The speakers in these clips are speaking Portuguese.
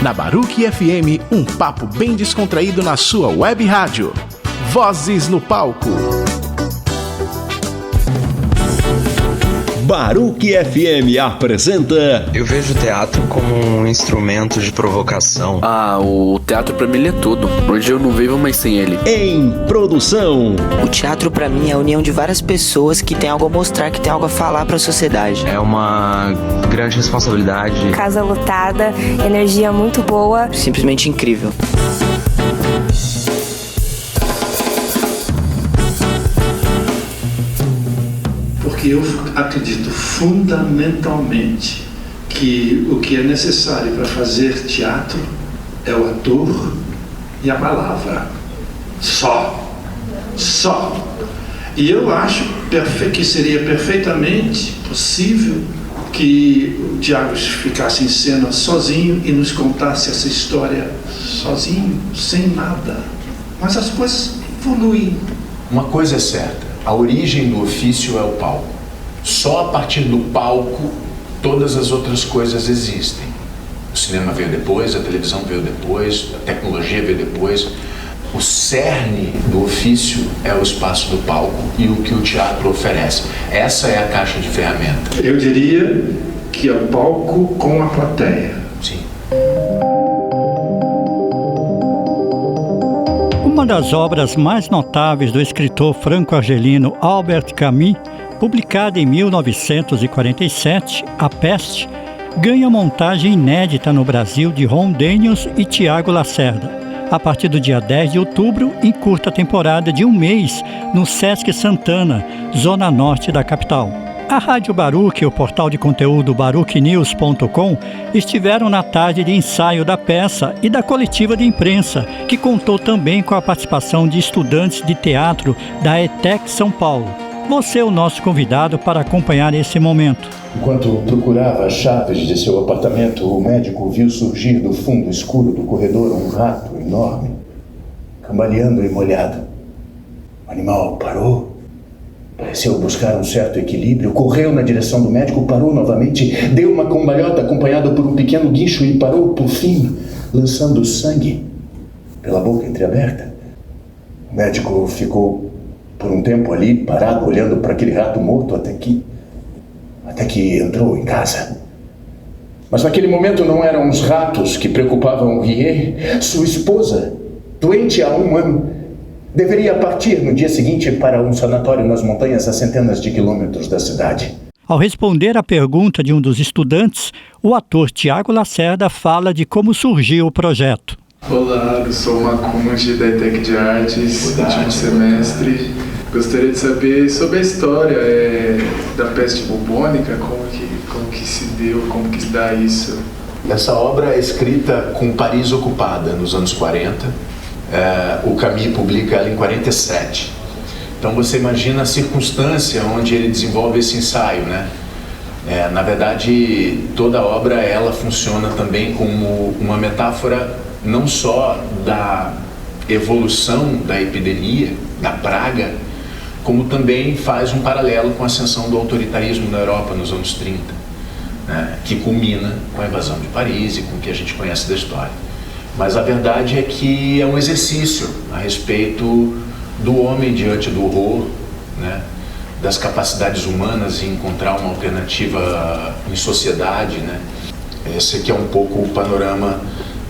Na Baruch FM, um papo bem descontraído na sua web rádio. Vozes no Palco. Baruch FM apresenta... Eu vejo o teatro como um instrumento de provocação. O teatro pra mim ele é tudo. Hoje eu não vivo mais sem ele. Em produção. O teatro pra mim é a união de várias pessoas que tem algo a mostrar, que tem algo a falar pra sociedade. É uma grande responsabilidade. Casa lotada, energia muito boa. Simplesmente incrível. Porque eu acredito fundamentalmente que o que é necessário para fazer teatro é o ator e a palavra. Só. E eu acho que seria perfeitamente possível que o Tiago ficasse em cena sozinho e nos contasse essa história sozinho, sem nada. Mas as coisas evoluem. Uma coisa é certa, a origem do ofício é o palco. Só a partir do palco todas as outras coisas existem. O cinema veio depois, a televisão veio depois, a tecnologia veio depois. O cerne do ofício é o espaço do palco e o que o teatro oferece. Essa é a caixa de ferramentas. Eu diria que é o palco com a plateia. Sim. Uma das obras mais notáveis do escritor franco-argelino Albert Camus, publicada em 1947, A Peste, ganha montagem inédita no Brasil de Ron Daniels e Tiago Lacerda, a partir do dia 10 de outubro, em curta temporada de um mês, no Sesc Santana, zona norte da capital. A Rádio Baruch e o portal de conteúdo baruchnews.com estiveram na tarde de ensaio da peça e da coletiva de imprensa, que contou também com a participação de estudantes de teatro da ETEC São Paulo. Você é o nosso convidado para acompanhar esse momento. Enquanto procurava as chaves de seu apartamento, o médico viu surgir do fundo escuro do corredor um rato enorme, cambaleando e molhado. O animal parou, pareceu buscar um certo equilíbrio, correu na direção do médico, parou novamente, deu uma cambalhota acompanhada por um pequeno guincho e parou, por fim, lançando sangue pela boca entreaberta. O médico ficou por um tempo ali, parado, olhando para aquele rato morto até que entrou em casa. Mas naquele momento não eram os ratos que preocupavam o Rie. Sua esposa, doente há 1 ano, deveria partir no dia seguinte para um sanatório nas montanhas a centenas de quilômetros da cidade. Ao responder à pergunta de um dos estudantes, o ator Tiago Lacerda fala de como surgiu o projeto. Olá, eu sou o Macunde da ETEC de Artes, último semestre. Gostaria de saber sobre a história da peste bubônica, como que se deu, como que se dá isso. Essa obra é escrita com Paris ocupada nos anos 40. O Camus publica ela em 47. Então você imagina a circunstância onde ele desenvolve esse ensaio, né? Na verdade, toda a obra ela funciona também como uma metáfora não só da evolução da epidemia, da praga, como também faz um paralelo com a ascensão do autoritarismo na Europa nos anos 30, né, que culmina com a invasão de Paris e com o que a gente conhece da história. Mas a verdade é que é um exercício a respeito do homem diante do horror, né, das capacidades humanas em encontrar uma alternativa em sociedade, né. Esse aqui é um pouco o panorama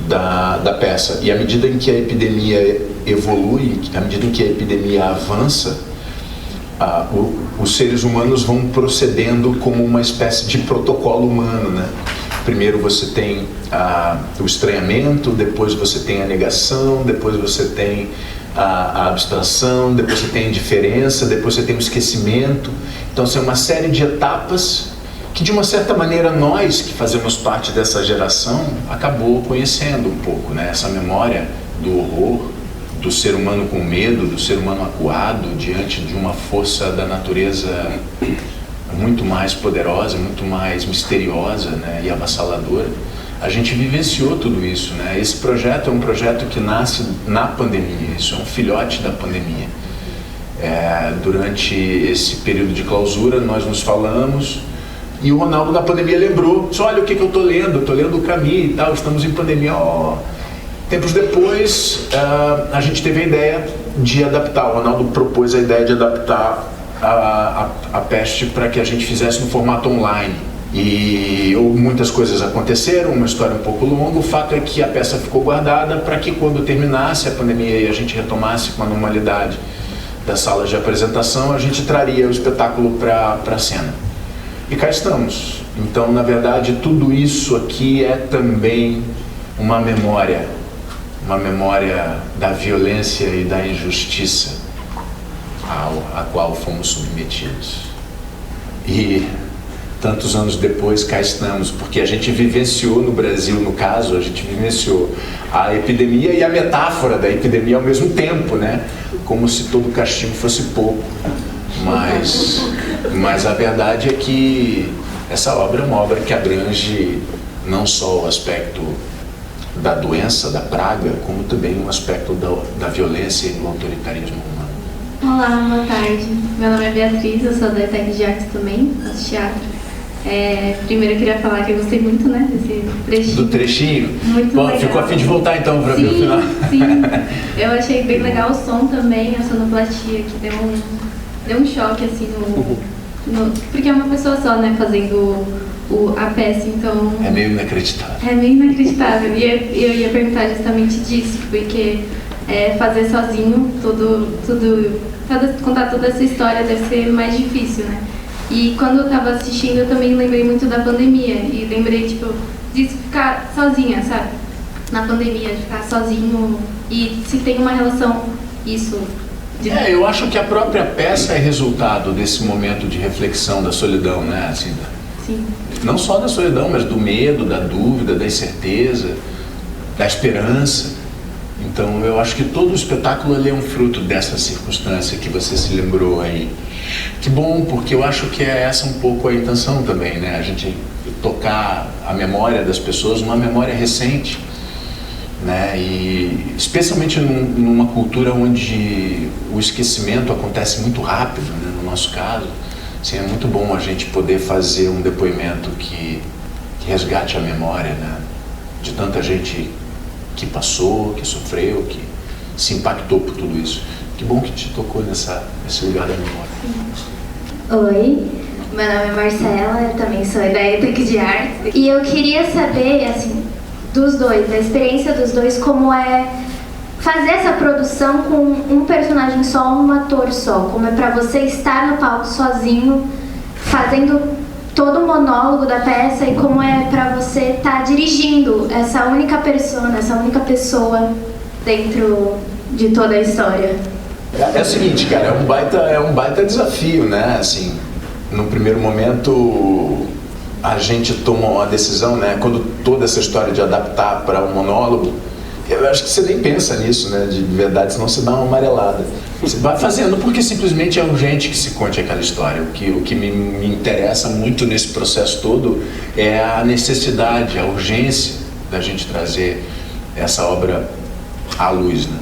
da peça. E à medida em que a epidemia evolui, à medida em que a epidemia avança, os seres humanos vão procedendo como uma espécie de protocolo humano, né? Primeiro você tem o estranhamento, depois você tem a negação, depois você tem a abstração, depois você tem a indiferença, depois você tem o esquecimento. Então são uma série de etapas que, de uma certa maneira, nós que fazemos parte dessa geração acabou conhecendo um pouco, né? Essa memória do horror, do ser humano com medo, do ser humano acuado diante de uma força da natureza muito mais poderosa, muito mais misteriosa, né, e avassaladora. A gente vivenciou tudo isso, né? Esse projeto é um projeto que nasce na pandemia, isso é um filhote da pandemia. Durante esse período de clausura nós nos falamos, E o Ronaldo na pandemia lembrou, disse, olha o que eu estou lendo, eu estou lendo o Camus e tal, estamos em pandemia. Tempos depois, a gente teve a ideia de adaptar, o Ronaldo propôs a ideia de adaptar a Peste para que a gente fizesse no formato online. E muitas coisas aconteceram, uma história um pouco longa. O fato é que a peça ficou guardada para que quando terminasse a pandemia e a gente retomasse com a normalidade das salas de apresentação, a gente traria o espetáculo para a cena. E cá estamos. Então, na verdade, tudo isso aqui é também uma memória da violência e da injustiça a qual fomos submetidos. E tantos anos depois, cá estamos, porque a gente vivenciou no Brasil, no caso, a gente vivenciou a epidemia e a metáfora da epidemia ao mesmo tempo, né? Como se todo castigo fosse pouco. Mas a verdade é que essa obra é uma obra que abrange não só o aspecto da doença, da praga, como também o aspecto da violência e do autoritarismo humano. Olá, boa tarde. Meu nome é Beatriz, eu sou da ETEC de Artes também, faço teatro. Primeiro eu queria falar que eu gostei muito, né, desse trechinho. Do trechinho? Muito legal. Ficou a fim de voltar então para ver o final? Sim, eu achei bem legal o som também, a sonoplastia, que deu um choque assim porque é uma pessoa só, né, fazendo a peça, então... É meio inacreditável. É meio inacreditável, e eu ia perguntar justamente disso, porque fazer sozinho contar toda essa história deve ser mais difícil, né? E quando eu tava assistindo, eu também lembrei muito da pandemia. E lembrei, de ficar sozinha, sabe? Na pandemia, de ficar sozinho. E se tem uma relação, isso... eu acho que a própria peça é resultado desse momento de reflexão da solidão, né? Assim, sim. Não só da solidão, mas do medo, da dúvida, da incerteza, da esperança. Então, eu acho que todo o espetáculo ali é um fruto dessa circunstância que você se lembrou aí. Que bom, porque eu acho que é essa um pouco a intenção também, né? A gente tocar a memória das pessoas, uma memória recente, né? E especialmente numa cultura onde o esquecimento acontece muito rápido, né? No nosso caso, assim, é muito bom a gente poder fazer um depoimento que resgate a memória, né? De tanta gente que passou, que sofreu, que se impactou por tudo isso. Que bom que te tocou nesse lugar da memória. Oi, meu nome é Marcela, eu também sou da ETEC de Artes. E eu queria saber, assim, dos dois, da experiência dos dois, como é fazer essa produção com um personagem só, um ator só. Como é pra você estar no palco sozinho, fazendo todo o monólogo da peça, e como é pra você estar dirigindo essa única persona, essa única pessoa dentro de toda a história. É o seguinte, cara, é um baita desafio, né? Assim, no primeiro momento a gente toma uma decisão, né? Quando toda essa história de adaptar para um monólogo, eu acho que você nem pensa nisso, né? De verdade, senão você dá uma amarelada. Você vai fazendo porque simplesmente é urgente que se conte aquela história. O que me interessa muito nesse processo todo é a necessidade, a urgência da gente trazer essa obra à luz, né?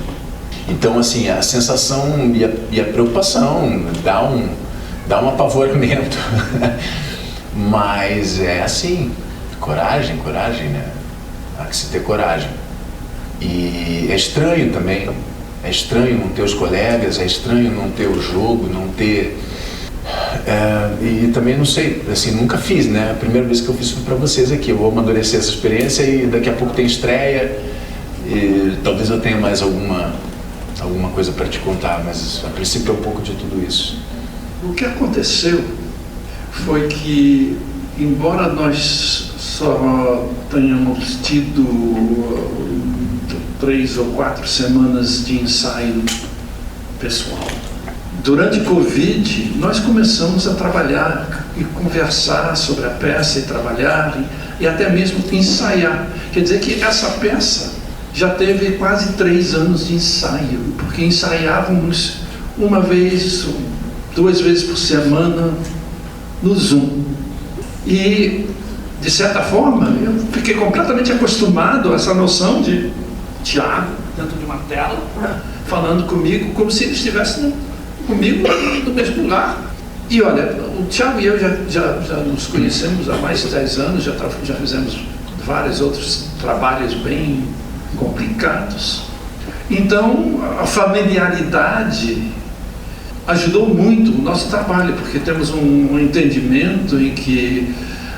Então, assim, a sensação e a preocupação dá um apavoramento. Mas é assim, coragem, né? Há que se ter coragem. E é estranho também, é estranho não ter os colegas, é estranho não ter o jogo, não ter... e também não sei, assim, nunca fiz, né? A primeira vez que eu fiz foi para vocês aqui. Eu vou amadurecer essa experiência e daqui a pouco tem estreia e talvez eu tenha mais alguma coisa para te contar, mas a princípio é um pouco de tudo isso. O que aconteceu foi que, embora nós só tenhamos tido 3 ou 4 semanas de ensaio pessoal, durante o Covid nós começamos a trabalhar e conversar sobre a peça e trabalhar e até mesmo ensaiar. Quer dizer que essa peça já teve quase 3 anos de ensaio, porque ensaiávamos uma vez, 2 vezes por semana no Zoom. E, de certa forma, eu fiquei completamente acostumado a essa noção de Tiago dentro de uma tela, falando comigo, como se ele estivesse comigo no mesmo lugar. E olha, o Thiago e eu já nos conhecemos há mais de 10 anos, já fizemos vários outros trabalhos bem complicados. Então, a familiaridade ajudou muito o nosso trabalho, porque temos um entendimento em que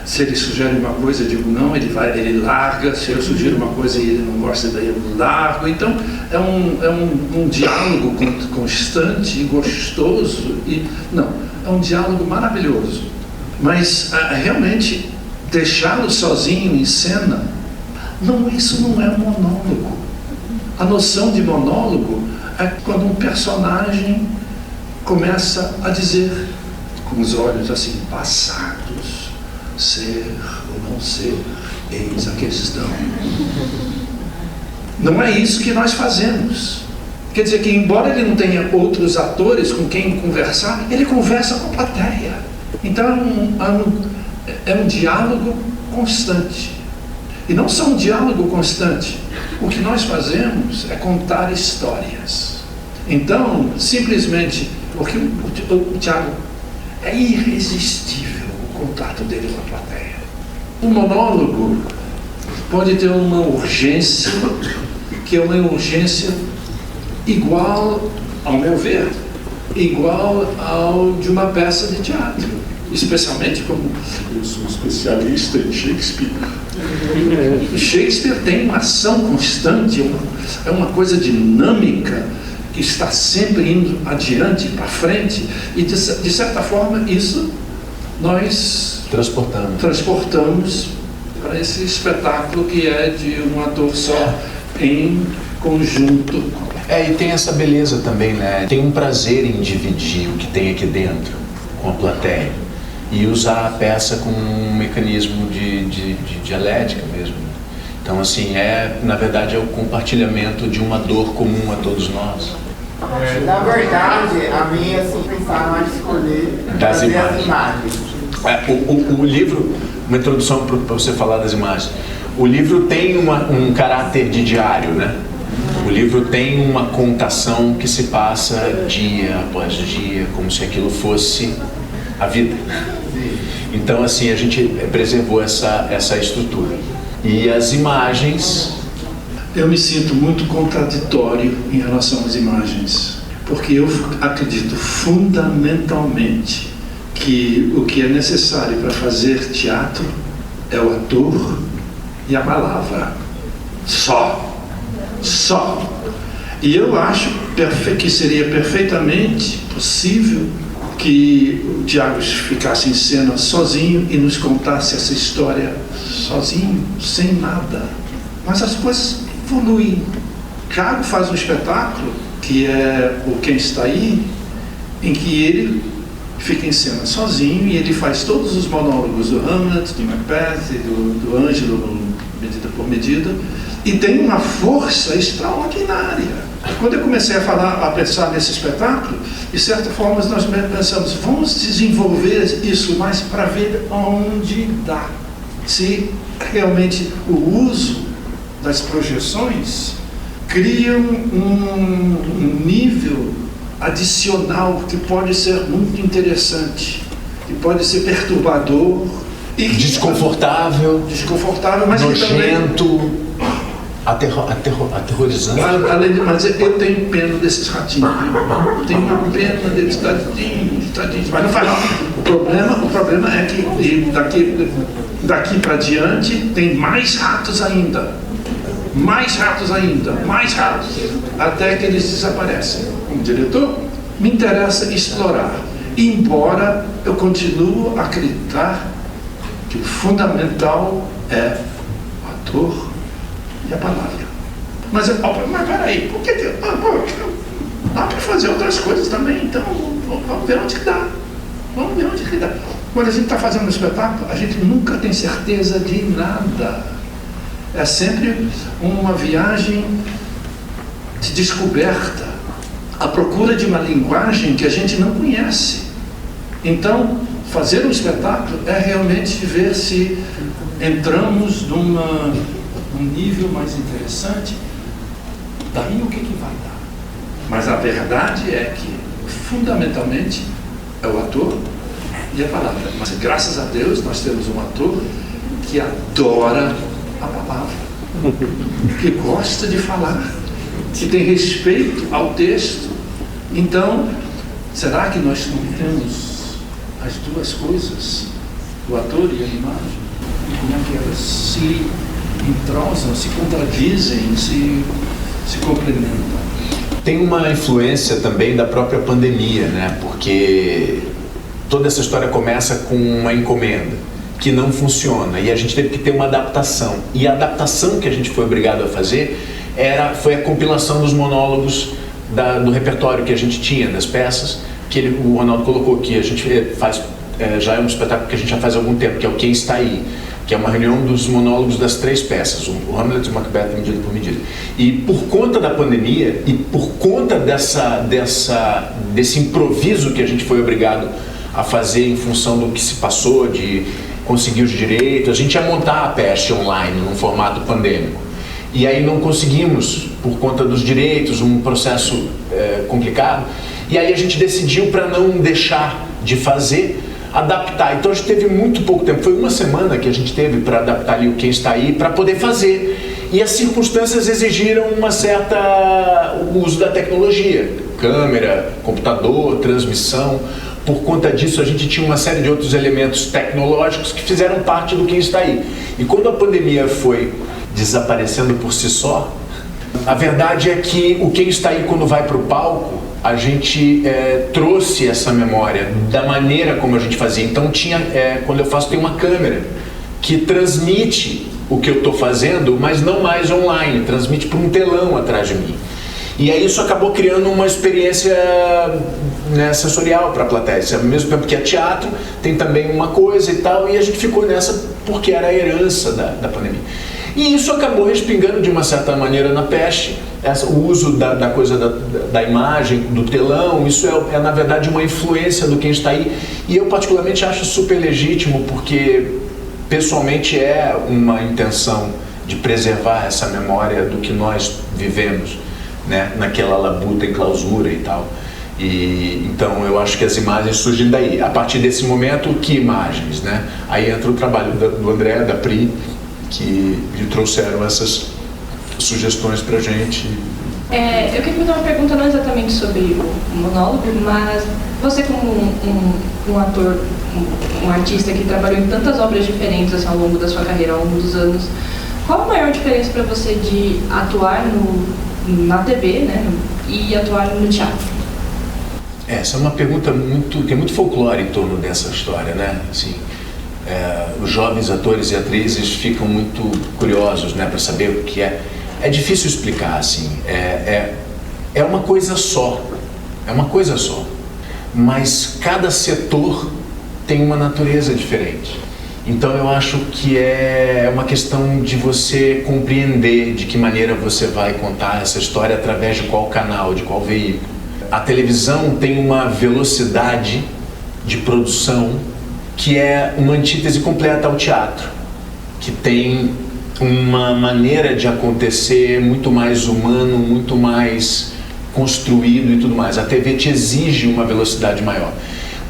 se ele sugere uma coisa, eu digo não, ele larga. Se eu sugiro uma coisa e ele não gosta, daí eu largo. Então, é um diálogo constante e gostoso. É um diálogo maravilhoso. Mas, realmente, deixá-lo sozinho em cena, isso não é um monólogo. A noção de monólogo é quando um personagem começa a dizer, com os olhos assim, passados, ser ou não ser, eis a questão. Não é isso que nós fazemos. Quer dizer que, embora ele não tenha outros atores com quem conversar, ele conversa com a plateia. Então é um diálogo constante. E não só um diálogo constante. O que nós fazemos é contar histórias. Então, simplesmente, porque o Thiago é irresistível o contato dele com a plateia. O monólogo pode ter uma urgência, que é uma urgência igual, ao meu ver, igual ao de uma peça de teatro. Especialmente como eu sou especialista em Shakespeare. Shakespeare tem uma ação constante, é uma coisa dinâmica, que está sempre indo adiante, para frente, e de certa forma isso nós transportamos para esse espetáculo que é de um ator só em conjunto. E tem essa beleza também, né? Tem um prazer em dividir o que tem aqui dentro com a plateia e usar a peça como um mecanismo de dialética mesmo. Então, assim, na verdade, é o compartilhamento de uma dor comum a todos nós. Na verdade, a mim, assim, pensaram a escolher das imagens. O livro, uma introdução para você falar das imagens. O livro tem um caráter de diário, né? O livro tem uma contação que se passa dia após dia, como se aquilo fosse a vida. Então, assim, a gente preservou essa estrutura. E as imagens... Eu me sinto muito contraditório em relação às imagens, porque eu acredito fundamentalmente que o que é necessário para fazer teatro é o ator e a palavra. Só. E eu acho que seria perfeitamente possível que o Thiago ficasse em cena sozinho e nos contasse essa história sozinho, sem nada. Mas as coisas evoluem. Thiago faz um espetáculo que é o Quem Está Aí, em que ele fica em cena sozinho e ele faz todos os monólogos do Hamlet, do Macbeth, do Ângelo, Medida por Medida, e tem uma força extraordinária. Quando eu comecei a pensar nesse espetáculo, de certa forma nós pensamos, vamos desenvolver isso mais para ver onde dá. Se realmente o uso das projeções criam um nível adicional que pode ser muito interessante, que pode ser perturbador e desconfortável, mas nojento, também aterrorizante. Mas eu tenho pena desses ratinhos. Eu tenho uma pena deles, tadinhos. Mas não faz mal. O problema é que daqui para diante tem mais ratos ainda. Até que eles desaparecem. Como diretor, me interessa explorar. Embora eu continuo a acreditar que o fundamental é o ator e a palavra. Mas peraí, por que dá para fazer outras coisas também? Então, vamos ver onde que dá. Quando a gente está fazendo um espetáculo, a gente nunca tem certeza de nada. É sempre uma viagem de descoberta, à procura de uma linguagem que a gente não conhece. Então, fazer um espetáculo é realmente ver se entramos num nível mais interessante, daí o que vai dar. Mas a verdade é que, fundamentalmente, é o ator e a palavra. Mas graças a Deus nós temos um ator que adora a palavra, que gosta de falar, que tem respeito ao texto. Então, será que nós não temos as duas coisas, o ator e a imagem? Como é que elas se entrosam, se contradizem, se complementam? Tem uma influência também da própria pandemia, né? Porque toda essa história começa com uma encomenda que não funciona e a gente teve que ter uma adaptação. E a adaptação que a gente foi obrigado a fazer foi a compilação dos monólogos do repertório que a gente tinha, das peças, que o Ronaldo colocou aqui. A gente faz, já é um espetáculo que a gente já faz há algum tempo, que é o Quem Está Aí, que é uma reunião dos monólogos das 3 peças, o Hamlet e o Macbeth, medida por medida. E por conta da pandemia e por conta desse improviso que a gente foi obrigado a fazer em função do que se passou, de conseguir os direitos, a gente ia montar a Peste online num formato pandêmico. E aí não conseguimos, por conta dos direitos, um processo complicado. E aí a gente decidiu, para não deixar de fazer, adaptar. Então a gente teve muito pouco tempo, foi uma semana que a gente teve para adaptar ali o Quem Está Aí, para poder fazer. E as circunstâncias exigiram o uso da tecnologia, câmera, computador, transmissão. Por conta disso a gente tinha uma série de outros elementos tecnológicos que fizeram parte do Quem Está Aí. E quando a pandemia foi desaparecendo por si só, a verdade é que o Quem Está Aí, quando vai para o palco, a gente trouxe essa memória da maneira como a gente fazia. Então quando eu faço, tem uma câmera que transmite o que eu estou fazendo, mas não mais online, transmite para um telão atrás de mim. E aí isso acabou criando uma experiência, né, sensorial para a plateia. Ao mesmo tempo que é teatro, tem também uma coisa e tal, e a gente ficou nessa porque era a herança da pandemia. E isso acabou respingando de uma certa maneira na Peste, o uso da coisa da imagem, do telão. Isso é na verdade uma influência do Quem Está Aí, e eu particularmente acho super legítimo, porque pessoalmente é uma intenção de preservar essa memória do que nós vivemos, né, naquela labuta em clausura e tal. E então eu acho que as imagens surgem daí. A partir desse momento, que imagens, né? Aí entra o trabalho do André, da Pri, que trouxeram essas sugestões pra gente. Eu queria fazer uma pergunta não exatamente sobre o monólogo, mas você como um ator, um artista que trabalhou em tantas obras diferentes assim, ao longo da sua carreira, ao longo dos anos, qual a maior diferença para você de atuar na TV, né, e atuar no teatro? Essa é uma pergunta tem muito folclore em torno dessa história, né? Assim, os jovens atores e atrizes ficam muito curiosos, né, para saber o que é. É difícil explicar, assim. É uma coisa só. É uma coisa só. Mas cada setor tem uma natureza diferente. Então eu acho que é uma questão de você compreender de que maneira você vai contar essa história, através de qual canal, de qual veículo. A televisão tem uma velocidade de produção que é uma antítese completa ao teatro, que tem uma maneira de acontecer muito mais humano, muito mais construído e tudo mais. A TV te exige uma velocidade maior.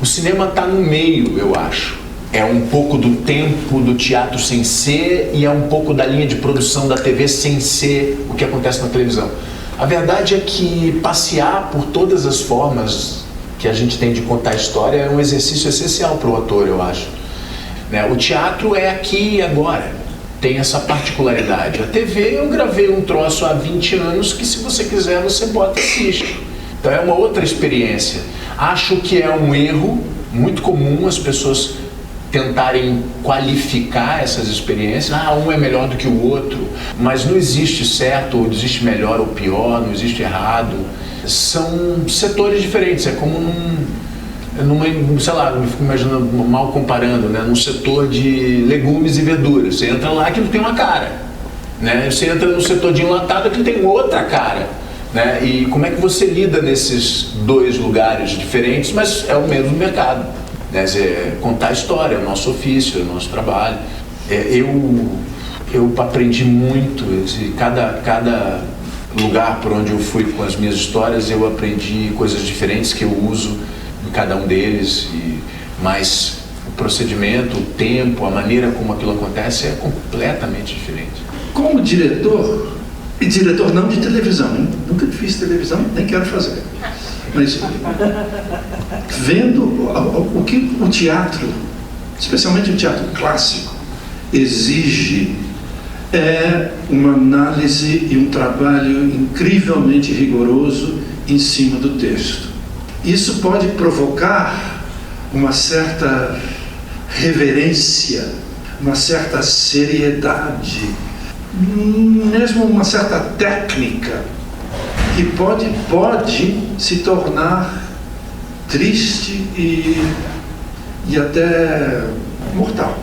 O cinema está no meio, eu acho. É um pouco do tempo do teatro sem ser, e é um pouco da linha de produção da TV sem ser o que acontece na televisão. A verdade é que passear por todas as formas que a gente tem de contar a história é um exercício essencial para o ator, eu acho. Né? O teatro é aqui e agora, tem essa particularidade. A TV, eu gravei um troço há 20 anos que, se você quiser, você bota e assiste. Então é uma outra experiência. Acho que é um erro muito comum as pessoas tentarem qualificar essas experiências. Um é melhor do que o outro, mas não existe certo, ou existe melhor ou pior, não existe errado. São setores diferentes, é como sei lá, eu fico imaginando, mal comparando, né, num setor de legumes e verduras. Você entra lá, aquilo tem uma cara, né? Você entra no setor de enlatado, aquilo tem outra cara, né? E como é que você lida nesses dois lugares diferentes, mas é o mesmo mercado, né? Contar a história, é o nosso ofício, é o nosso trabalho. Eu aprendi muito, cada lugar por onde eu fui com as minhas histórias, eu aprendi coisas diferentes que eu uso cada um deles, mas o procedimento, o tempo, a maneira como aquilo acontece é completamente diferente. Como diretor, e diretor não de televisão, hein? Nunca fiz televisão, nem quero fazer. Mas vendo o que o teatro, especialmente o teatro clássico, exige, é uma análise e um trabalho incrivelmente rigoroso em cima do texto. Isso pode provocar uma certa reverência, uma certa seriedade, mesmo uma certa técnica que pode se tornar triste e até mortal.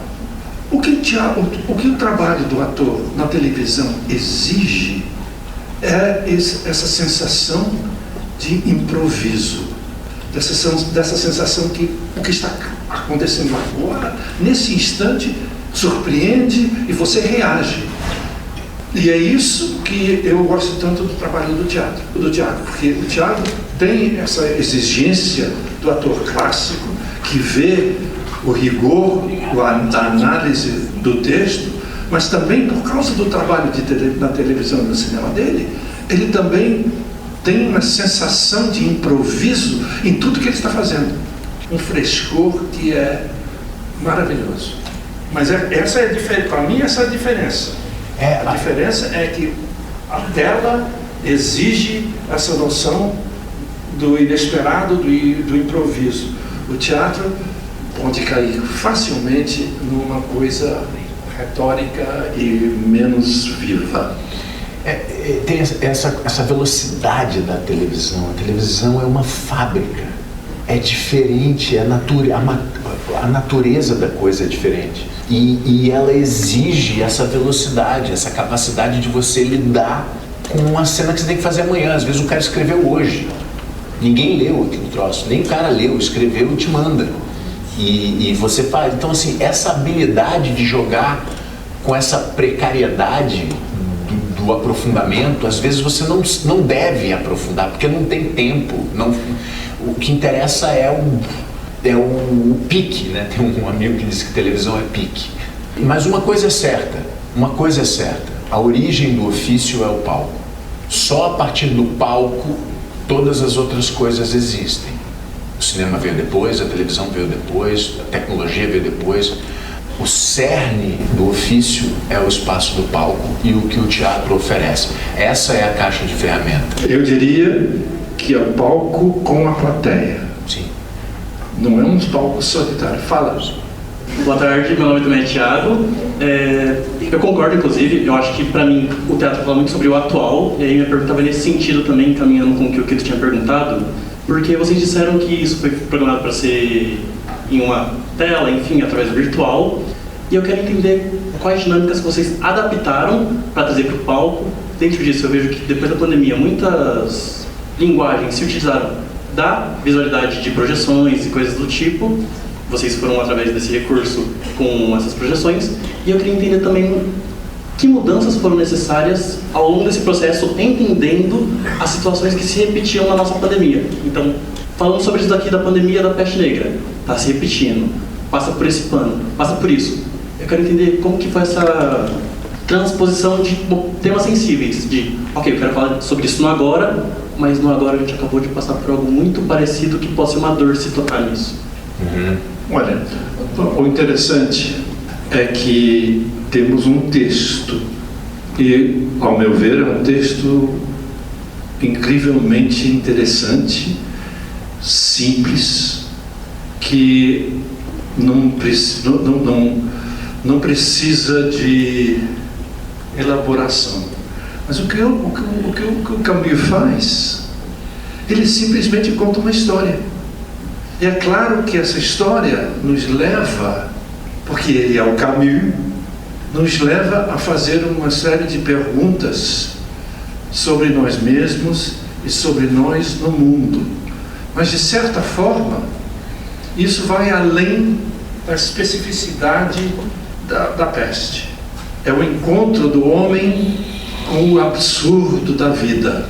O que o trabalho do ator na televisão exige é essa sensação de improviso, dessa sensação que o que está acontecendo agora, nesse instante, surpreende e você reage. E é isso que eu gosto tanto do trabalho do teatro, porque o teatro tem essa exigência do ator clássico que vê o rigor, a análise do texto, mas também por causa do trabalho na televisão e no cinema dele, ele também tem uma sensação de improviso em tudo que ele está fazendo, um frescor que é maravilhoso. Mas essa é a diferença, para mim essa é a diferença. A diferença é que a tela exige essa noção do inesperado, do improviso. O teatro pode cair facilmente numa coisa retórica e menos viva. Tem essa velocidade da televisão. A televisão é uma fábrica. É diferente, a natureza da coisa é diferente. E ela exige essa velocidade, essa capacidade de você lidar com uma cena que você tem que fazer amanhã. Às vezes o cara escreveu hoje. Ninguém leu aquele troço, nem o cara leu, escreveu e te manda. E você faz. Então, assim, essa habilidade de jogar com essa precariedade do aprofundamento, às vezes você não deve aprofundar, porque não tem tempo. O que interessa é o pique, né? Tem um amigo que diz que televisão é pique. Mas uma coisa é certa, a origem do ofício é o palco. Só a partir do palco todas as outras coisas existem. O cinema veio depois, a televisão veio depois, a tecnologia veio depois. O cerne do ofício é o espaço do palco e o que o teatro oferece. Essa é a caixa de ferramenta. Eu diria que é o palco com a plateia. Sim. Não é um palco solitário. Fala. Boa tarde, meu nome também é Thiago. Eu concordo, inclusive, eu acho que para mim o teatro fala muito sobre o atual, e aí minha pergunta vai nesse sentido também, caminhando com o que o Kito tinha perguntado, porque vocês disseram que isso foi programado para ser em uma tela, enfim, através do virtual, e eu quero entender quais dinâmicas vocês adaptaram para trazer para o palco. Dentro disso, eu vejo que depois da pandemia, muitas linguagens se utilizaram da visualidade de projeções e coisas do tipo. Vocês foram através desse recurso com essas projeções, e eu queria entender também que mudanças foram necessárias ao longo desse processo, entendendo as situações que se repetiam na nossa pandemia. Então, falando sobre isso daqui da pandemia da peste negra, está se repetindo, passa por esse pano, passa por isso. Eu quero entender como que foi essa transposição de temas sensíveis, de, ok, eu quero falar sobre isso no agora, mas no agora a gente acabou de passar por algo muito parecido que pode ser uma dor se tocar nisso. Olha, o interessante é que temos um texto e, ao meu ver, é um texto incrivelmente interessante, simples, que não precisa de elaboração. Mas o que o Camus faz, ele simplesmente conta uma história. E é claro que essa história nos leva, porque ele é o Camus, nos leva a fazer uma série de perguntas sobre nós mesmos e sobre nós no mundo. Mas, de certa forma, isso vai além da especificidade da peste. É o encontro do homem com o absurdo da vida.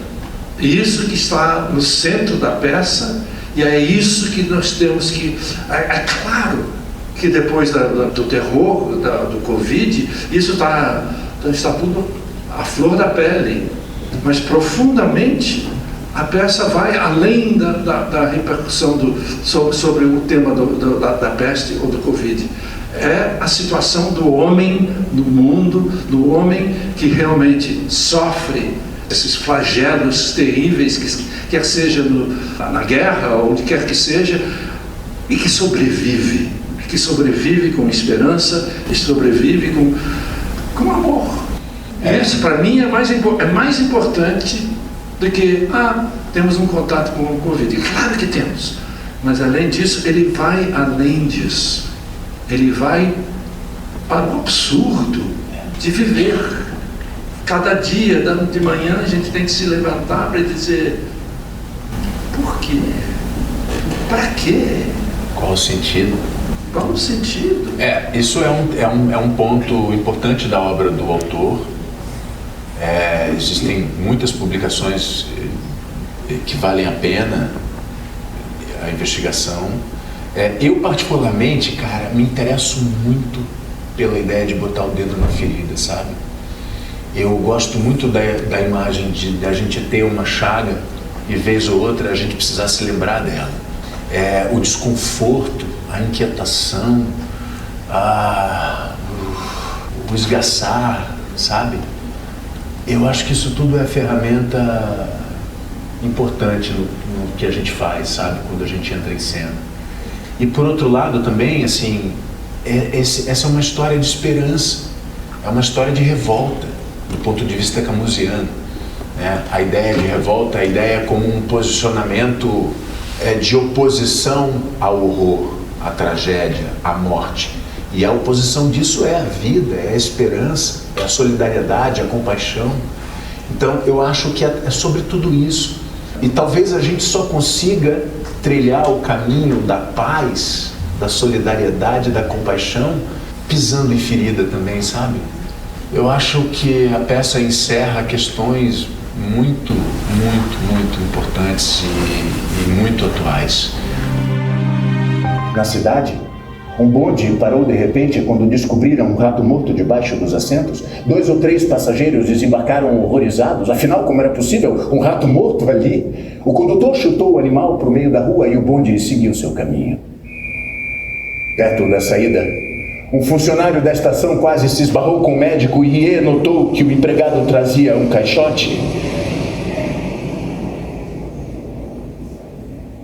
E isso que está no centro da peça E é isso que nós temos que... É claro que depois do terror, do Covid, isso está tudo à flor da pele. Mas profundamente, a peça vai além da repercussão sobre o tema da peste ou do Covid. É a situação do homem no mundo, do homem que realmente sofre esses flagelos terríveis, quer seja na guerra ou onde quer que seja, e que sobrevive com esperança, e sobrevive com amor. Isso para mim é mais importante do que temos um contato com o Covid. Claro que temos, mas além disso, ele vai além disso. Ele vai para o absurdo de viver. Cada dia, de manhã, a gente tem que se levantar para dizer: por quê? Para quê? Qual o sentido? Qual o sentido? Isso é um ponto importante da obra do autor. Existem muitas publicações que valem a pena a investigação. Eu particularmente, cara, me interesso muito pela ideia de botar o dedo na ferida, sabe? Eu gosto muito da imagem de a gente ter uma chaga e vez ou outra a gente precisar se lembrar dela. O desconforto, a inquietação, o esgaçar, sabe? Eu acho que isso tudo é ferramenta importante no que a gente faz, sabe? Quando a gente entra em cena. E por outro lado também, assim, essa é uma história de esperança, é uma história de revolta, do ponto de vista camusiano, né? A ideia de revolta, a ideia como um posicionamento de oposição ao horror, à tragédia, à morte. E a oposição disso é a vida, é a esperança, é a solidariedade, a compaixão. Então eu acho que é sobre tudo isso. E talvez a gente só consiga trilhar o caminho da paz, da solidariedade, da compaixão, pisando em ferida também, sabe? Eu acho que a peça encerra questões muito, muito, muito importantes e muito atuais. Na cidade, um bonde parou de repente quando descobriram um rato morto debaixo dos assentos. 2 ou 3 passageiros desembarcaram horrorizados. Afinal, como era possível um rato morto ali? O condutor chutou o animal para o meio da rua e o bonde seguiu seu caminho. Perto da saída, um funcionário da estação quase se esbarrou com o médico e notou que o empregado trazia um caixote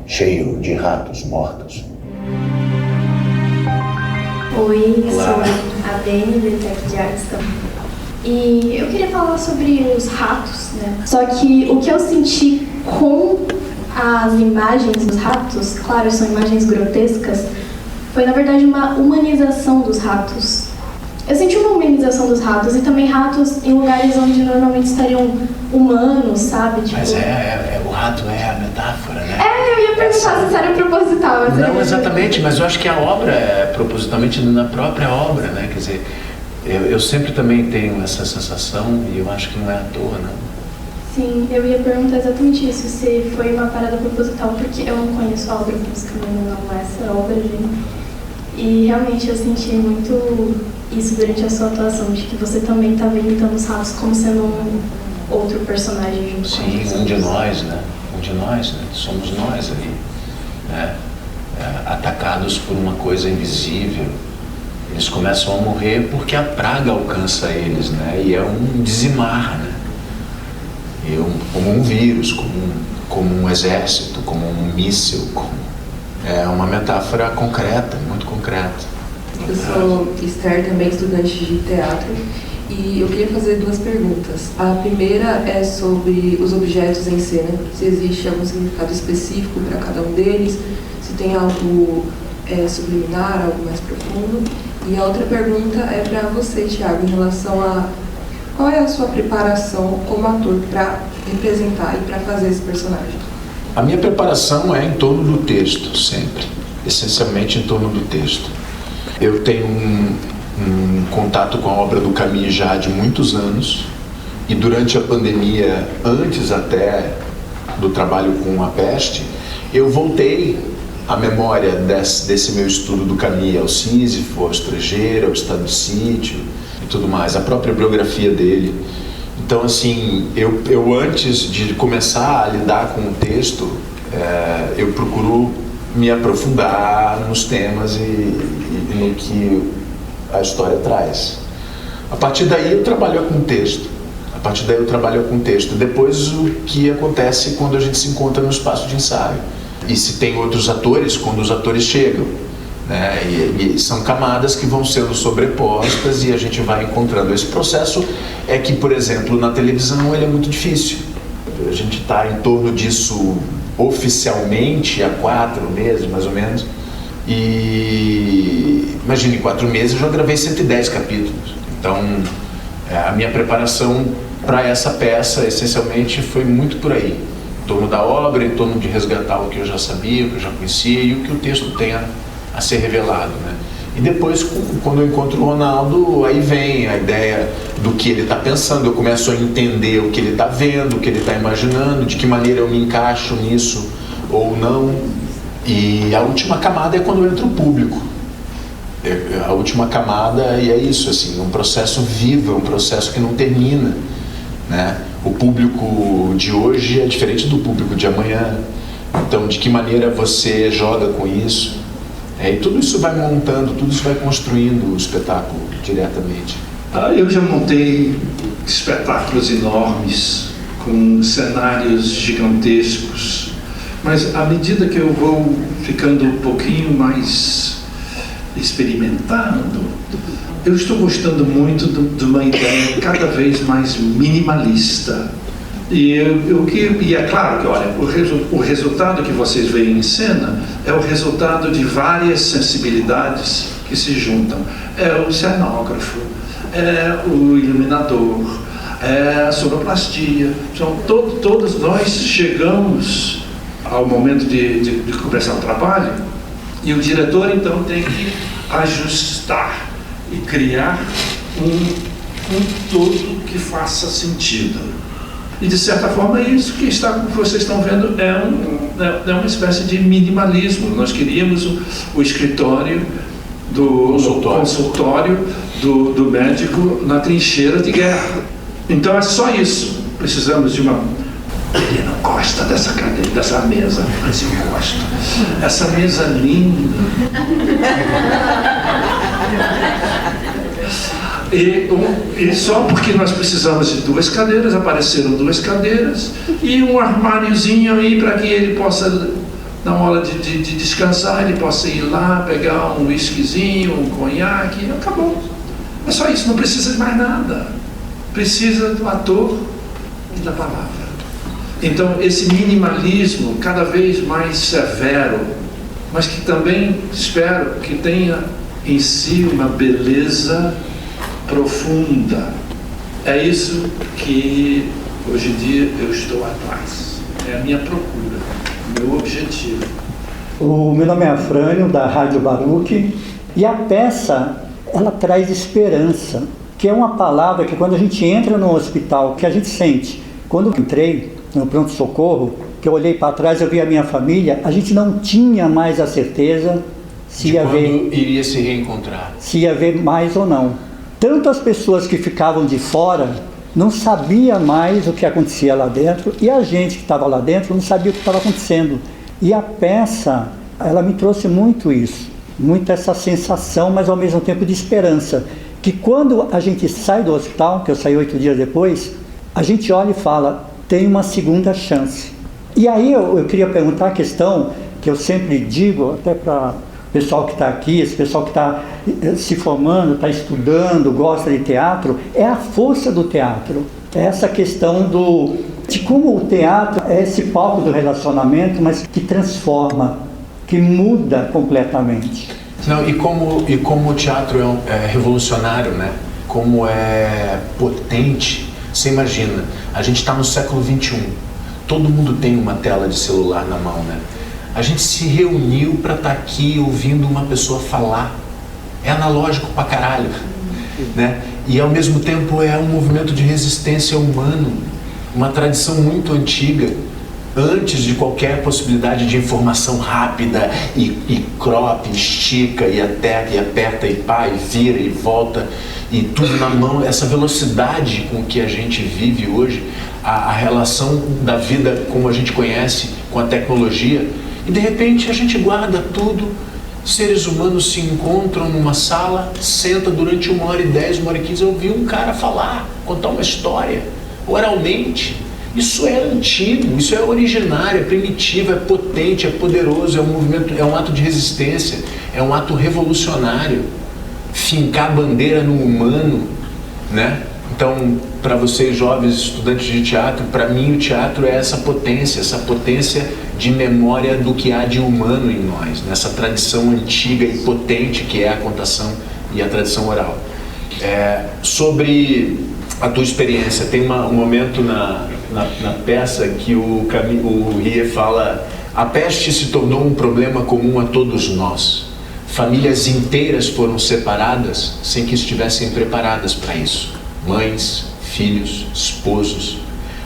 cheio de ratos mortos. Oi, eu sou a Dani, do ETEC de Artes também. E eu queria falar sobre os ratos, né? Só que o que eu senti com as imagens dos ratos, claro, são imagens grotescas, foi na verdade uma humanização dos ratos. Eu senti uma humanização dos ratos e também ratos em lugares onde normalmente estariam humanos, sabe? Tipo... Mas o rato é a metáfora, né? Eu ia perguntar se isso era proposital. Não exatamente, mas eu acho que a obra é propositalmente na própria obra, né? Quer dizer, eu sempre também tenho essa sensação e eu acho que não é à toa, não. Sim, eu ia perguntar exatamente isso, se foi uma parada proposital, porque eu não conheço a obra musicalmente, não essa obra, gente. E realmente eu senti muito isso durante a sua atuação, de que você também estava imitando os ratos como sendo um outro personagem junto com eles. Sim, um de nós, né? Somos nós ali, né? Atacados por uma coisa invisível. Eles começam a morrer porque a praga alcança eles, né? E é um dizimar, né? Como um vírus, como um exército, como um míssil, é uma metáfora concreta, muito concreta. Eu sou Esther, também estudante de teatro, e eu queria fazer 2 perguntas. A primeira é sobre os objetos em cena, se existe algum significado específico para cada um deles, se tem algo subliminar, algo mais profundo. E a outra pergunta é para você, Thiago, em relação a qual é a sua preparação como ator para representar e para fazer esse personagem? A minha preparação é em torno do texto, sempre. Essencialmente em torno do texto. Eu tenho um contato com a obra do Camus já de muitos anos. E durante a pandemia, antes até do trabalho com a peste, eu voltei à memória desse meu estudo do Camus ao Sísifo, ao Estrangeiro, ao Estado de Sítio e tudo mais, a própria biografia dele. Então, assim, eu antes de começar a lidar com o texto, eu procuro me aprofundar nos temas e no que a história traz. A partir daí eu trabalho com o texto. Depois, o que acontece quando a gente se encontra no espaço de ensaio. E se tem outros atores, quando os atores chegam, né? E são camadas que vão sendo sobrepostas e a gente vai encontrando. Esse processo é que, por exemplo, na televisão ele é muito difícil. A gente está em torno disso oficialmente há 4 meses, mais ou menos. E imagine, em 4 meses eu já gravei 110 capítulos. Então, a minha preparação para essa peça, essencialmente, foi muito por aí. Em torno da obra, em torno de resgatar o que eu já sabia, o que eu já conhecia e o que o texto tem a ser revelado, né? E depois, quando eu encontro o Ronaldo, aí vem a ideia do que ele está pensando, eu começo a entender o que ele está vendo, o que ele está imaginando, de que maneira eu me encaixo nisso ou não. E a última camada é quando entra o público. A última camada, e é isso, assim, um processo vivo, é um processo que não termina, né? O público de hoje é diferente do público de amanhã. Então, de que maneira você joga com isso? E tudo isso vai montando, tudo isso vai construindo o espetáculo diretamente. Eu já montei espetáculos enormes, com cenários gigantescos, mas à medida que eu vou ficando um pouquinho mais experimentando, eu estou gostando muito de uma ideia cada vez mais minimalista. E é claro que, olha, o resultado que vocês veem em cena é o resultado de várias sensibilidades que se juntam. É o cenógrafo, é o iluminador, é a sonoplastia. Então, todos nós chegamos ao momento de começar o trabalho e o diretor, então, tem que ajustar e criar um todo que faça sentido. E, de certa forma, isso que vocês estão vendo é uma espécie de minimalismo. Nós queríamos o escritório, consultório do médico na trincheira de guerra. Então, é só isso. Precisamos de uma... Ele não gosta dessa cadeira, dessa mesa, mas eu gosto. Essa mesa linda. E só porque nós precisamos de 2 cadeiras, apareceram 2 cadeiras e um armáriozinho aí para que ele possa, na hora de descansar, ele possa ir lá, pegar um whiskyzinho, um conhaque, acabou. É só isso, não precisa de mais nada. Precisa do ator e da palavra. Então, esse minimalismo cada vez mais severo, mas que também espero que tenha em si uma beleza profunda. É isso que hoje em dia eu estou atrás. É a minha procura, o meu objetivo. O meu nome é Afrânio, da Rádio Baruch, e a peça, ela traz esperança, que é uma palavra que quando a gente entra no hospital, que a gente sente. Quando eu entrei no pronto-socorro, que eu olhei para trás, eu vi a minha família, a gente não tinha mais a certeza se ia ver, iria se reencontrar, se ia ver mais ou não. Tanto as pessoas que ficavam de fora não sabia mais o que acontecia lá dentro, e a gente que estava lá dentro não sabia o que estava acontecendo. E a peça, ela me trouxe muito isso, muito essa sensação, mas ao mesmo tempo de esperança, que quando a gente sai do hospital, que eu saí 8 dias depois, a gente olha e fala, tem uma segunda chance. E aí eu queria perguntar a questão que eu sempre digo, até para o pessoal que está aqui, esse pessoal que está se formando, está estudando, gosta de teatro, é a força do teatro. É essa questão de como o teatro é esse palco do relacionamento, mas que transforma, que muda completamente. Não, e como o teatro é revolucionário, né? Como é potente. Você imagina, a gente está no século XXI, todo mundo tem uma tela de celular na mão, né? A gente se reuniu para estar aqui ouvindo uma pessoa falar. É analógico pra caralho, né? E ao mesmo tempo é um movimento de resistência humano, uma tradição muito antiga, antes de qualquer possibilidade de informação rápida e crop, estica e aperta e pá, e vira e volta e tudo na mão, essa velocidade com que a gente vive hoje, a relação da vida como a gente conhece com a tecnologia, e de repente a gente guarda tudo. Seres humanos se encontram numa sala, senta durante 1h10, 1h15, eu ouvi um cara falar, contar uma história, oralmente. Isso é antigo, isso é originário, é primitivo, é potente, é poderoso, é um movimento, é um ato de resistência, é um ato revolucionário. Fincar a bandeira no humano, né? Então, para vocês jovens estudantes de teatro, para mim o teatro é essa potência de memória do que há de humano em nós, nessa tradição antiga e potente que é a contação e a tradição oral. Sobre a tua experiência, tem um momento na peça que o Rie fala: a peste se tornou um problema comum a todos nós. Famílias inteiras foram separadas sem que estivessem preparadas para isso. Mães, filhos, esposos,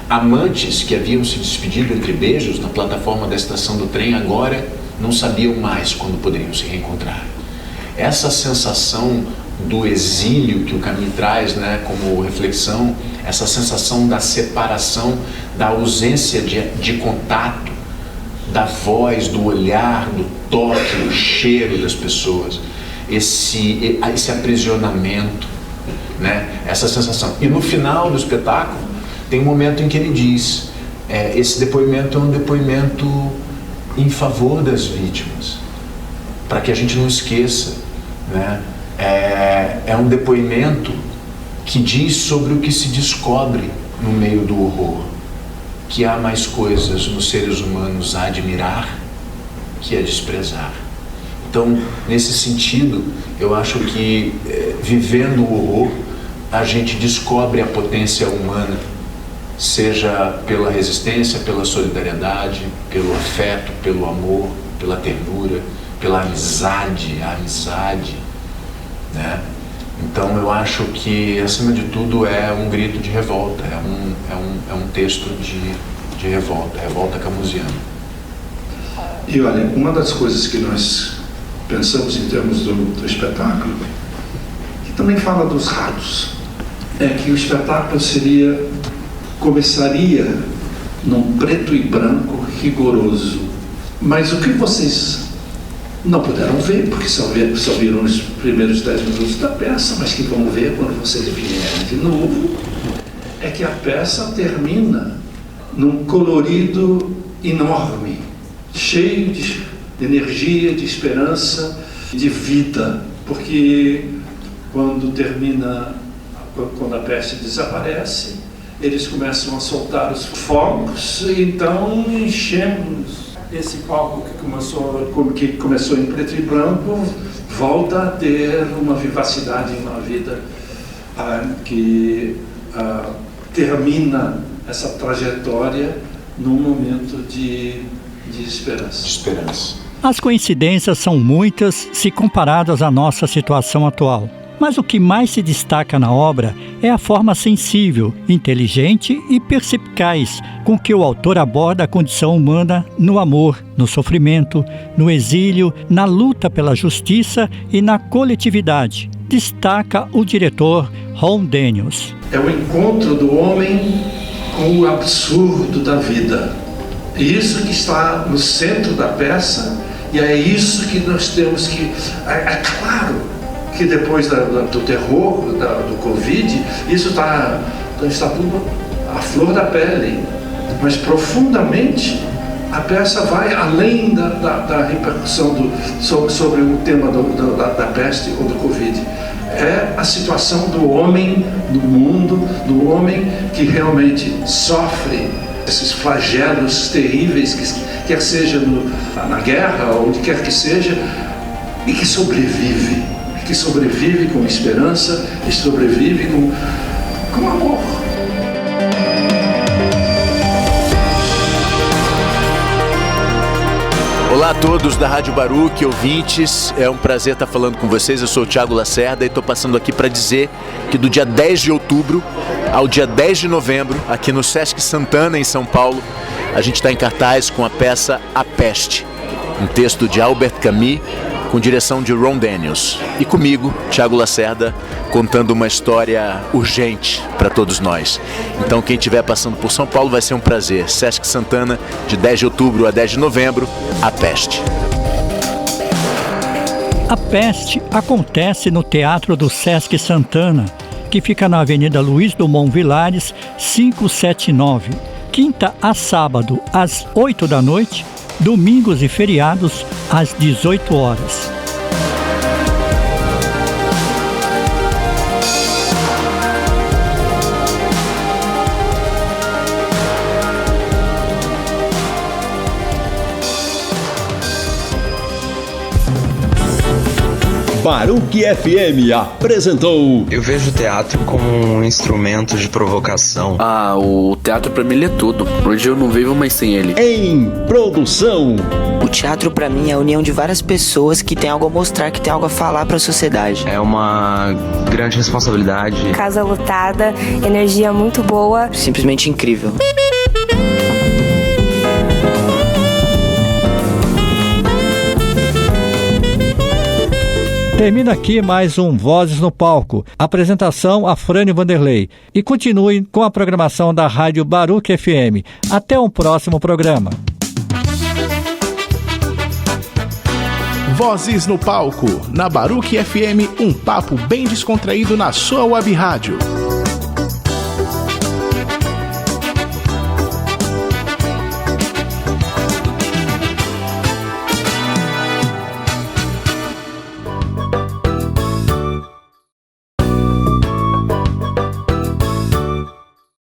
amantes que haviam se despedido entre beijos na plataforma da estação do trem agora não sabiam mais quando poderiam se reencontrar. Essa sensação do exílio que o Camus traz, né, como reflexão, essa sensação da separação, da ausência de contato, da voz, do olhar, do toque, do cheiro das pessoas, esse aprisionamento, né? Essa sensação. E no final do espetáculo tem um momento em que ele diz, esse depoimento é um depoimento em favor das vítimas, para que a gente não esqueça, né? É um depoimento que diz sobre o que se descobre no meio do horror, que há mais coisas nos seres humanos a admirar que a desprezar. Então, nesse sentido, eu acho que vivendo o horror, a gente descobre a potência humana, seja pela resistência, pela solidariedade, pelo afeto, pelo amor, pela ternura, pela amizade, né? Então eu acho que, acima de tudo, é um grito de revolta, é um texto de revolta camusiana. E olha, uma das coisas que nós pensamos em termos do espetáculo, que também fala dos ratos, é que o espetáculo começaria num preto e branco rigoroso. Mas o que vocês não puderam ver, porque só viram os primeiros 10 minutos da peça, mas que vão ver quando vocês vierem de novo, é que a peça termina num colorido enorme, cheio de energia, de esperança, de vida, porque quando a peste desaparece, eles começam a soltar os fogos, e então enchemos esse palco que começou em preto e branco, volta a ter uma vivacidade, uma vida que termina essa trajetória num momento de esperança. As coincidências são muitas se comparadas à nossa situação atual. Mas o que mais se destaca na obra é a forma sensível, inteligente e perspicaz com que o autor aborda a condição humana no amor, no sofrimento, no exílio, na luta pela justiça e na coletividade. Destaca o diretor Ron Daniels. É o encontro do homem com o absurdo da vida. É isso que está no centro da peça, e é isso que nós temos que... É claro que depois do terror, do Covid, isso está tudo à flor da pele, mas profundamente a peça vai além da repercussão sobre o tema da peste ou do Covid. É a situação do homem no mundo, do homem que realmente sofre esses flagelos terríveis, quer seja na guerra ou onde quer que seja, e que sobrevive com esperança, e sobrevive com amor. Olá a todos da Rádio Baruch, ouvintes, é um prazer estar falando com vocês. Eu sou o Thiago Lacerda e estou passando aqui para dizer que do dia 10 de outubro ao dia 10 de novembro, aqui no Sesc Santana, em São Paulo, a gente está em cartaz com a peça A Peste, um texto de Albert Camus, com direção de Ron Daniels. E comigo, Thiago Lacerda, contando uma história urgente para todos nós. Então quem estiver passando por São Paulo vai ser um prazer. Sesc Santana, de 10 de outubro a 10 de novembro, A Peste. A Peste acontece no Teatro do Sesc Santana, que fica na Avenida Luiz Dumont Vilares, 579. Quinta a sábado, às 8 da noite, domingos e feriados, às 18 horas. Baruch FM apresentou. Eu vejo o teatro como um instrumento de provocação. Ah, o teatro pra mim ele é tudo. Hoje eu não vivo mais sem ele. Em produção. O teatro pra mim é a união de várias pessoas que tem algo a mostrar, que tem algo a falar pra sociedade. É uma grande responsabilidade. Casa lotada, energia muito boa. Simplesmente incrível. Termina aqui mais um Vozes no Palco. Apresentação a Frânio Vanderlei. E continue com a programação da Rádio Baruch FM. Até um próximo programa. Vozes no Palco, na Baruch FM, um papo bem descontraído na sua web rádio.